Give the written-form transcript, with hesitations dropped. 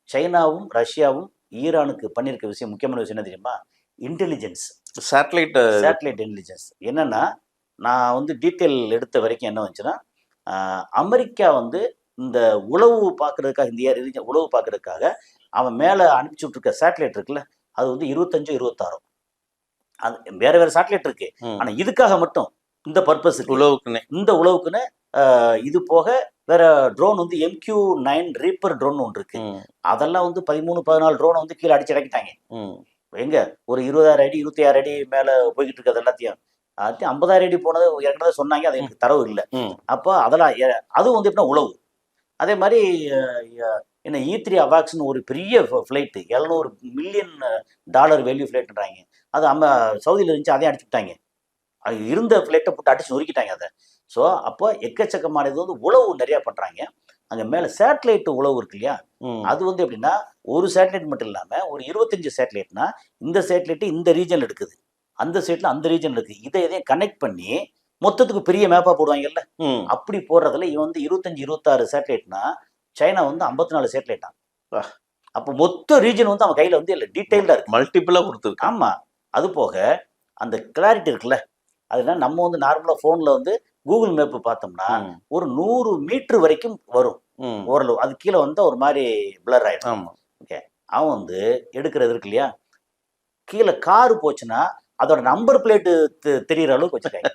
சைனாவும் ரஷ்யாவும் ஈரானுக்கு பண்ணியிருக்க விஷயம், முக்கியமான விஷயம் என்ன தெரியுமா? Intelligence, satellite satellite intelligence. என்னன்னா, நான் வந்து டீட்டெயில் எடுத்த வரைக்கும் என்ன வந்துச்சுன்னா, அமெரிக்கா வந்து இந்த உளவு பார்க்கறதுக்காக, இந்தியா ரீஜன் உளவு பார்க்கறதுக்காக அவன் மேல அனுப்பிச்சு விட்டுருக்க சேட்டலைட் இருக்குல்ல, அது வந்து 25 26 அது வேற வேற சேட்டலைட் இருக்கு. ஆனா இதுக்காக மட்டும் இந்த பர்பஸ்க்கு உழவுக்குன்னே. இந்த உளவுக்குன்னு இது போக வேற ட்ரோன் வந்து MQ-9 ரீப்பர் ட்ரோன் ஒன்று இருக்கு. அதெல்லாம் வந்து 13 14 ட்ரோனை வந்து கீழே அடிச்சு இறக்கிட்டாங்க. எங்க ஒரு 20,000 அடி 26 அடி மேல போய்கிட்டு இருக்கிறது எல்லாத்தையும் அது 50,000 அடி போனது ஏற்கனவே சொன்னாங்க. அது எனக்கு தரவு இல்லை. அப்போ அதெல்லாம் அதுவும் வந்து எப்படின்னா உளவு. அதே மாதிரி என்ன E3 அவாக்ஸ்னு ஒரு பெரிய ஃப்ளைட்டு $700 மில்லியன் வேல்யூ ஃப்ளைட்ன்றாங்க. அது சவுதியில் இருந்துச்சு, அதையும் அடிச்சு விட்டாங்க. அது இருந்த ஃப்ளைட்டை போட்டு அடிச்சு நொறுக்கிட்டாங்க அதை. ஸோ அப்போ எக்கச்சக்கமான இது வந்து உளவு நிறையா பண்ணுறாங்க. அங்கே மேலே சேட்டலைட் உளவு இருக்கு இல்லையா, அது வந்து எப்படின்னா ஒரு சேட்டலைட் மட்டும் இல்லாமல் ஒரு 25 சேட்டலைட்னா இந்த சேட்டலைட்டு இந்த ரீஜனில் எடுக்குது, அந்த சேட்டில் அந்த ரீஜனில் இருக்குது. இதையும் கனெக்ட் பண்ணி மொத்தத்துக்கு பெரிய மேப்பாக போடுவாங்கல்ல, அப்படி போடுறதுல இவன் வந்து 25 26 சேட்டலைட்னா சைனா வந்து 54 சேட்டலைட்டா. அப்போ மொத்த ரீஜன் வந்து அவன் கையில் வந்து இல்லை, டீட்டெயில்டாக இருக்கு, மல்டிபிளாக கொடுத்துருக்கு. ஆமாம். அது போக அந்த கிளாரிட்டி இருக்குல்ல, அதனால நம்ம வந்து நார்மலாக ஃபோனில் வந்து கூகுள் மேப்பு பார்த்தோம்னா ஒரு 100 மீட்டர் வரைக்கும் வரும் ஓரளவு. அது கீழே வந்து ஒரு மாதிரி பிளர் ஆயிடும். ஓகே, அவன் வந்து எடுக்கிறது இருக்கு இல்லையா, கீழே காரு போச்சுன்னா அதோட நம்பர் பிளேட்டு தெரியிற அளவுக்கு வச்சுருக்காங்க.